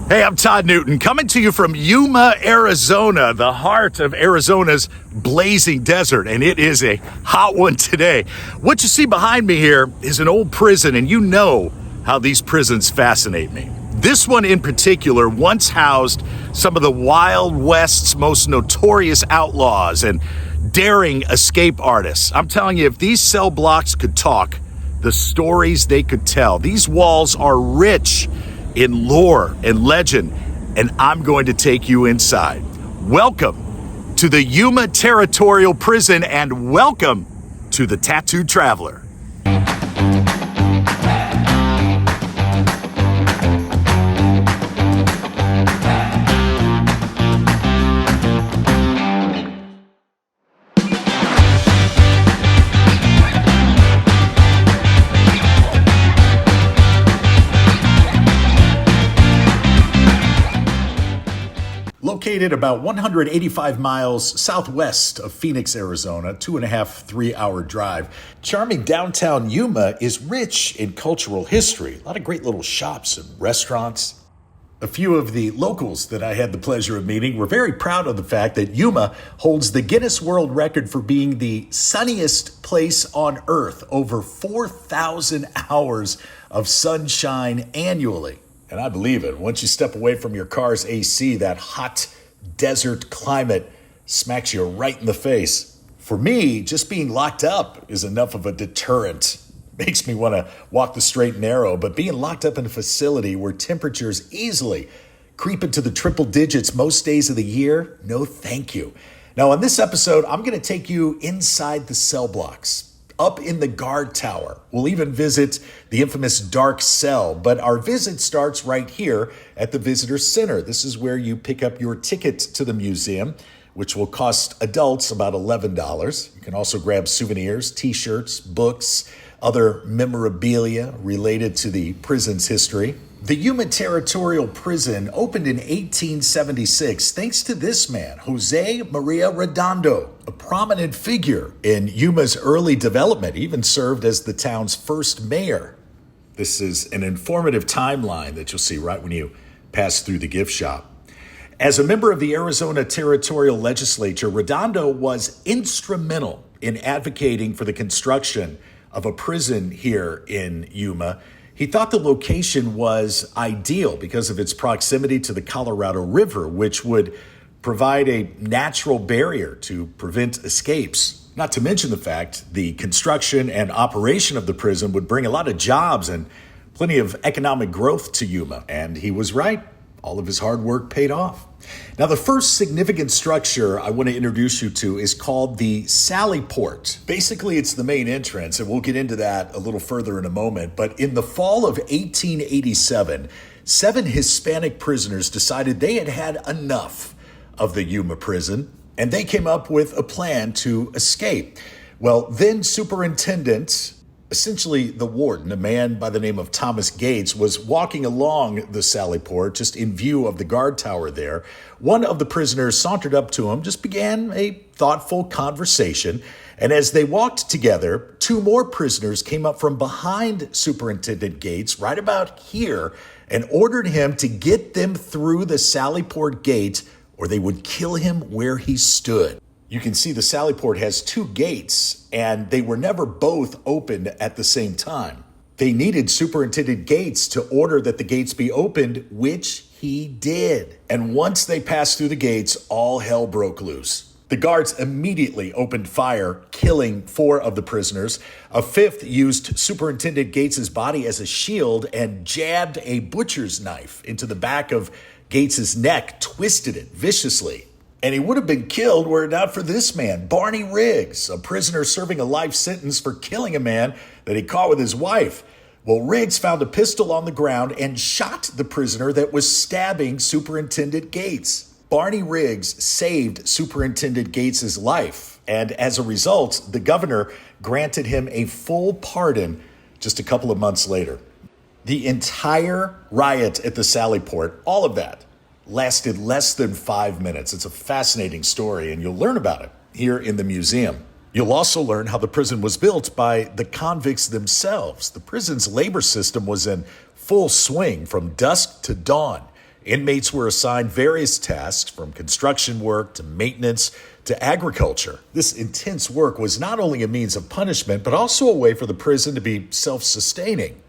Hey, I'm Todd Newton, coming to you from Yuma, Arizona, the heart of Arizona's blazing desert, and it is a hot one today. What you see behind me here is an old prison, and you know how these prisons fascinate me. This one in particular once housed some of the Wild West's most notorious outlaws and daring escape artists. I'm telling you, if these cell blocks could talk, the stories they could tell. These walls are rich in lore and legend, and I'm going to take you inside. Welcome to the Yuma Territorial Prison, and welcome to the Tattooed Traveler. Located about 185 miles southwest of Phoenix, Arizona, 2.5-3 hour drive, charming downtown Yuma is rich in cultural history. A lot of great little shops and restaurants. A few of the locals that I had the pleasure of meeting were very proud of the fact that Yuma holds the Guinness World Record for being the sunniest place on earth, over 4,000 hours of sunshine annually. And I believe it. Once you step away from your car's AC, that hot desert climate smacks you right in the face. For me, just being locked up is enough of a deterrent. Makes me want to walk the straight and narrow, but being locked up in a facility where temperatures easily creep into the triple digits most days of the year, no thank you. Now, on this episode, I'm going to take you inside the cell blocks, up in the guard tower. We'll even visit the infamous dark cell, but our visit starts right here at the visitor center. This is where you pick up your ticket to the museum, which will cost adults about $11. You can also grab souvenirs, t-shirts, books, other memorabilia related to the prison's history. The Yuma Territorial Prison opened in 1876 thanks to this man, Jose Maria Redondo, a prominent figure in Yuma's early development. He even served as the town's first mayor. This is an informative timeline that you'll see right when you pass through the gift shop. As a member of the Arizona Territorial Legislature, Redondo was instrumental in advocating for the construction of a prison here in Yuma. He thought the location was ideal because of its proximity to the Colorado River, which would provide a natural barrier to prevent escapes. Not to mention the fact the construction and operation of the prison would bring a lot of jobs and plenty of economic growth to Yuma. And he was right. All of his hard work paid off. Now, the first significant structure I want to introduce you to is called the Sally Port. Basically, it's the main entrance, and we'll get into that a little further in a moment. But in the fall of 1887, 7 Hispanic prisoners decided they had had enough of the Yuma prison, and they came up with a plan to escape. Well, then Superintendent, essentially the warden, a man by the name of Thomas Gates, was walking along the Sally Port just in view of the guard tower there. One of the prisoners sauntered up to him, just began a thoughtful conversation. And as they walked together, 2 more prisoners came up from behind Superintendent Gates right about here and ordered him to get them through the Sally Port gate or they would kill him where he stood. You can see the Sally Port has 2 gates, and they were never both opened at the same time. They needed Superintendent Gates to order that the gates be opened, which he did. And once they passed through the gates, all hell broke loose. The guards immediately opened fire, killing 4 of the prisoners. A 5th used Superintendent Gates's body as a shield and jabbed a butcher's knife into the back of Gates's neck, twisted it viciously. And he would have been killed were it not for this man, Barney Riggs, a prisoner serving a life sentence for killing a man that he caught with his wife. Well, Riggs found a pistol on the ground and shot the prisoner that was stabbing Superintendent Gates. Barney Riggs saved Superintendent Gates's life, and as a result, the governor granted him a full pardon just a couple of months later. The entire riot at the Sally Port, all of that, lasted less than 5 minutes. It's a fascinating story, and you'll learn about it here in the museum. You'll also learn how the prison was built by the convicts themselves. The prison's labor system was in full swing from dusk to dawn. Inmates were assigned various tasks from construction work to maintenance to agriculture. This intense work was not only a means of punishment, but also a way for the prison to be self-sustaining.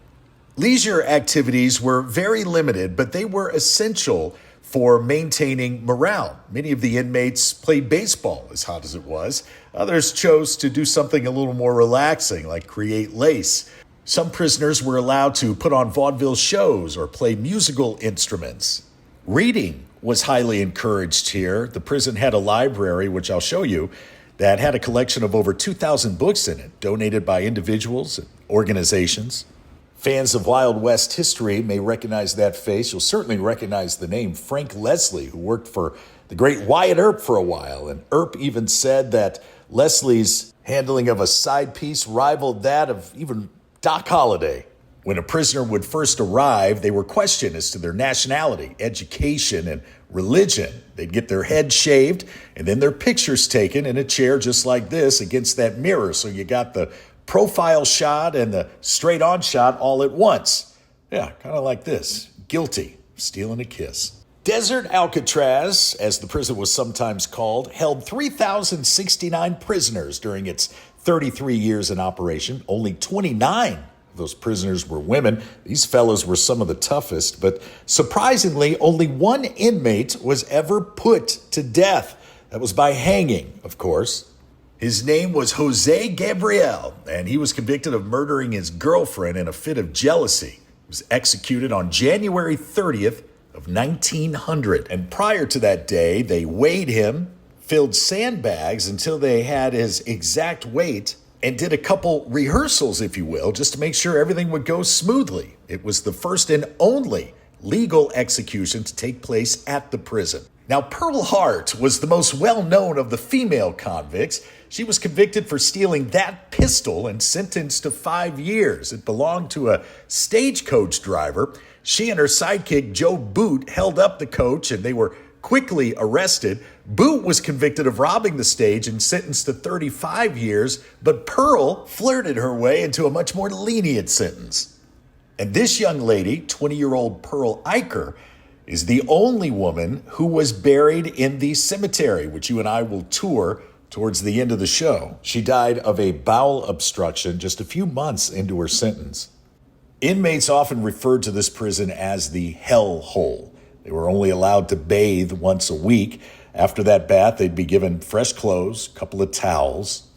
Leisure activities were very limited, but they were essential for maintaining morale. Many of the inmates played baseball, as hot as it was. Others chose to do something a little more relaxing, like create lace. Some prisoners were allowed to put on vaudeville shows or play musical instruments. Reading was highly encouraged here. The prison had a library, which I'll show you, that had a collection of over 2,000 books in it, donated by individuals and organizations. Fans of Wild West history may recognize that face. You'll certainly recognize the name Frank Leslie, who worked for the great Wyatt Earp for a while. And Earp even said that Leslie's handling of a side piece rivaled that of even Doc Holliday. When a prisoner would first arrive, they were questioned as to their nationality, education, and religion. They'd get their head shaved and then their pictures taken in a chair just like this against that mirror. So you got the profile shot and the straight on shot all at once. Yeah, kind of like this. Guilty of stealing a kiss. Desert Alcatraz, as the prison was sometimes called, held 3,069 prisoners during its 33 years in operation. Only 29 of those prisoners were women. These fellows were some of the toughest, but surprisingly, only one inmate was ever put to death. That was by hanging, of course. His name was Jose Gabriel, and he was convicted of murdering his girlfriend in a fit of jealousy. He was executed on January 30th of 1900. And prior to that day, they weighed him, filled sandbags until they had his exact weight, and did a couple rehearsals, if you will, just to make sure everything would go smoothly. It was the first and only legal execution to take place at the prison. Now, Pearl Hart was the most well-known of the female convicts. She was convicted for stealing that pistol and sentenced to 5 years. It belonged to a stagecoach driver. She and her sidekick, Joe Boot, held up the coach and they were quickly arrested. Boot was convicted of robbing the stage and sentenced to 35 years, but Pearl flirted her way into a much more lenient sentence. And this young lady, 20-year-old Pearl Eicher, is the only woman who was buried in the cemetery, which you and I will tour towards the end of the show. She died of a bowel obstruction just a few months into her sentence. Inmates often referred to this prison as the hell hole. They were only allowed to bathe once a week. After that bath, they'd be given fresh clothes, a couple of towels.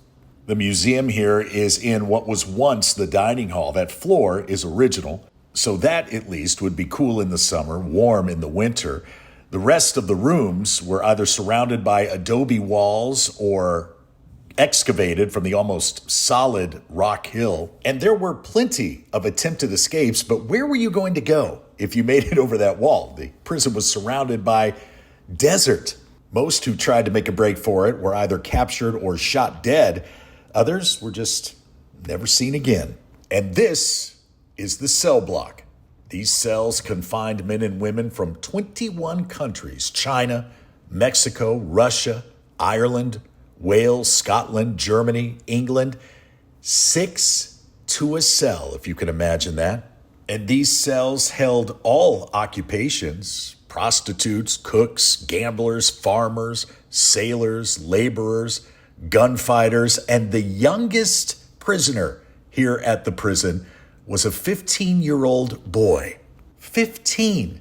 The museum here is in what was once the dining hall. That floor is original, so that at least would be cool in the summer, warm in the winter. The rest of the rooms were either surrounded by adobe walls or excavated from the almost solid rock hill. And there were plenty of attempted escapes, but where were you going to go if you made it over that wall? The prison was surrounded by desert. Most who tried to make a break for it were either captured or shot dead. Others were just never seen again. And this is the cell block. These cells confined men and women from 21 countries: China, Mexico, Russia, Ireland, Wales, Scotland, Germany, England. 6 to a cell, if you can imagine that. And these cells held all occupations: prostitutes, cooks, gamblers, farmers, sailors, laborers, gunfighters, and the youngest prisoner here at the prison was a 15-year-old boy. 15.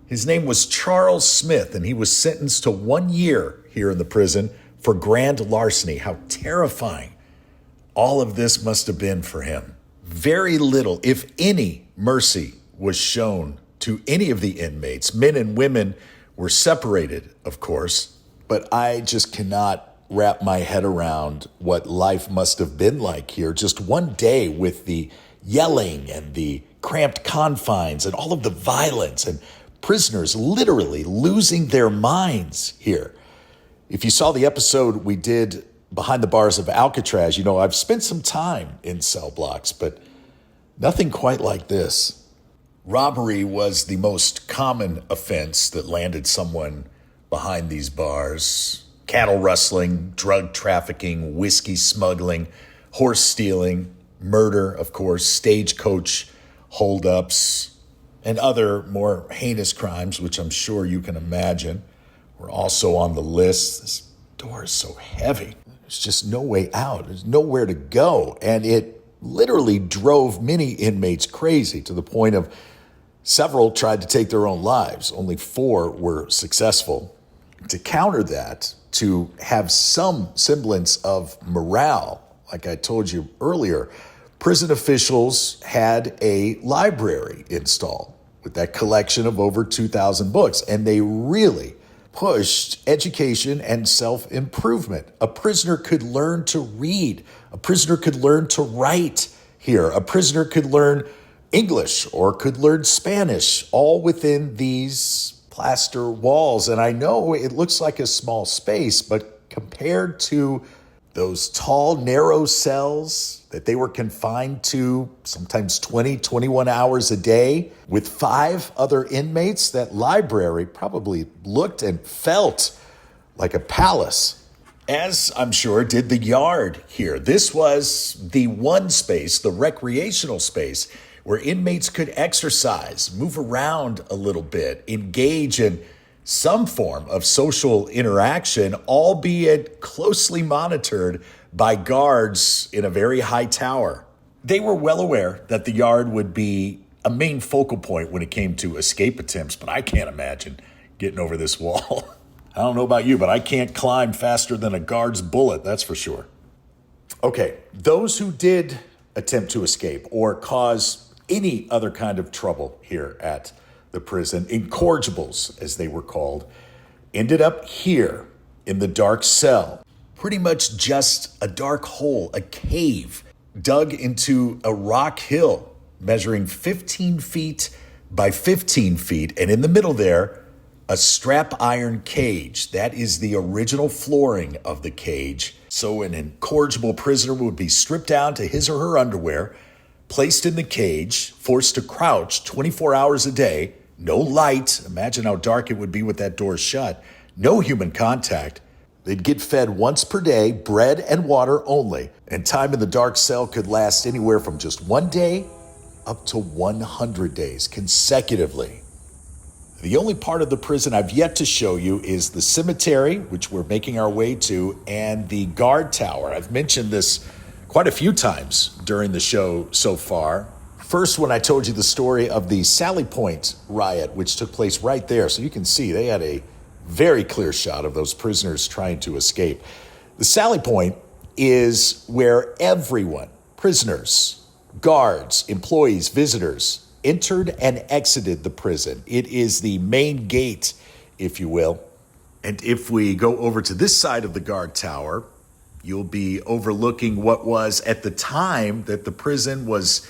His name was Charles Smith, and he was sentenced to 1 year here in the prison for grand larceny. How terrifying all of this must have been for him. Very little, if any, mercy was shown to any of the inmates. Men and women were separated, of course, but I just cannot wrap my head around what life must have been like here. Just one day with the yelling and the cramped confines and all of the violence and prisoners literally losing their minds here. If you saw the episode we did Behind the Bars of Alcatraz, you know I've spent some time in cell blocks, but nothing quite like this. Robbery was the most common offense that landed someone behind these bars. Cattle rustling, drug trafficking, whiskey smuggling, horse stealing, murder, of course, stagecoach holdups, and other more heinous crimes, which I'm sure you can imagine, were also on the list. This door is so heavy. There's just no way out. There's nowhere to go. And it literally drove many inmates crazy to the point of several tried to take their own lives. Only 4 were successful. To counter that, to have some semblance of morale, like I told you earlier, prison officials had a library installed with that collection of over 2,000 books, and they really pushed education and self-improvement. A prisoner could learn to read. A prisoner could learn to write here. A prisoner could learn English or could learn Spanish, all within these plaster walls. And I know it looks like a small space, but compared to those tall, narrow cells that they were confined to sometimes 20, 21 hours a day with 5 other inmates, that library probably looked and felt like a palace, as I'm sure did the yard here. This was the one space, the recreational space, where inmates could exercise, move around a little bit, engage in some form of social interaction, albeit closely monitored by guards in a very high tower. They were well aware that the yard would be a main focal point when it came to escape attempts, but I can't imagine getting over this wall. I don't know about you, but I can't climb faster than a guard's bullet, that's for sure. Okay, those who did attempt to escape or cause any other kind of trouble here at the prison, incorrigibles as they were called, ended up here in the dark cell. Pretty much just a dark hole, a cave dug into a rock hill measuring 15 feet by 15 feet. And in the middle there, a strap iron cage. That is the original flooring of the cage. So an incorrigible prisoner would be stripped down to his or her underwear, placed in the cage, forced to crouch 24 hours a day, no light. Imagine how dark it would be with that door shut. No human contact. They'd get fed once per day, bread and water only. And time in the dark cell could last anywhere from just 1 day up to 100 days consecutively. The only part of the prison I've yet to show you is the cemetery, which we're making our way to, and the guard tower. I've mentioned this quite a few times during the show so far. First, when I told you the story of the Sally Point riot, which took place right there. So you can see they had a very clear shot of those prisoners trying to escape. The Sally Point is where everyone, prisoners, guards, employees, visitors, entered and exited the prison. It is the main gate, if you will. And if we go over to this side of the guard tower, you'll be overlooking what was, at the time that the prison was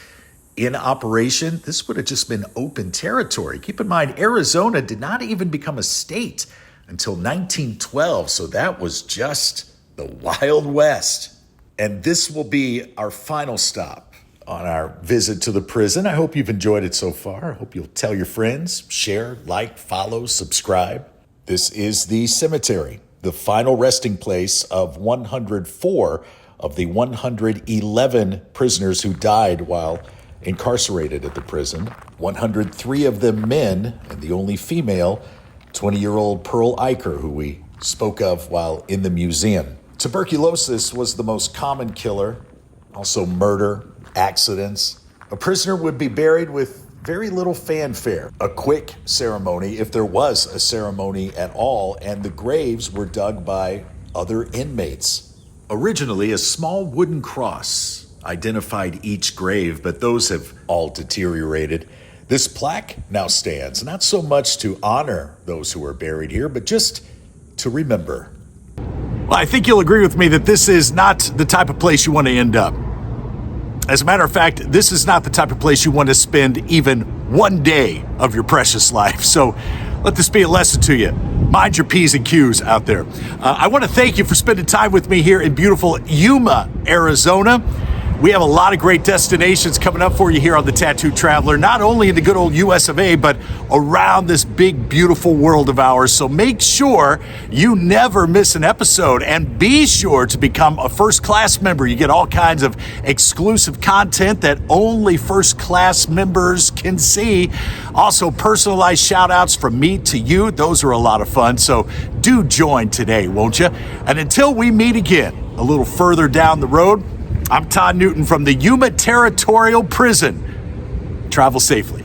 in operation, this would have just been open territory. Keep in mind, Arizona did not even become a state until 1912, so that was just the Wild West. And this will be our final stop on our visit to the prison. I hope you've enjoyed it so far. I hope you'll tell your friends, share, like, follow, subscribe. This is the cemetery, the final resting place of 104 of the 111 prisoners who died while incarcerated at the prison. 103 of them men, and the only female, 20-year-old Pearl Eicher, who we spoke of while in the museum. Tuberculosis was the most common killer, also murder, accidents. A prisoner would be buried with very little fanfare, a quick ceremony, if there was a ceremony at all, and the graves were dug by other inmates. Originally, a small wooden cross identified each grave, but those have all deteriorated. This plaque now stands, not so much to honor those who are buried here, but just to remember. Well, I think you'll agree with me that this is not the type of place you want to end up. As a matter of fact, this is not the type of place you want to spend even 1 day of your precious life. So let this be a lesson to you. Mind your P's and Q's out there. I want to thank you for spending time with me here in beautiful Yuma, Arizona. We have a lot of great destinations coming up for you here on the Tattooed Traveler, not only in the good old US of A, but around this big, beautiful world of ours. So make sure you never miss an episode, and be sure to become a first class member. You get all kinds of exclusive content that only first class members can see. Also, personalized shout outs from me to you. Those are a lot of fun. So do join today, won't you? And until we meet again a little further down the road, I'm Todd Newton from the Yuma Territorial Prison. Travel safely.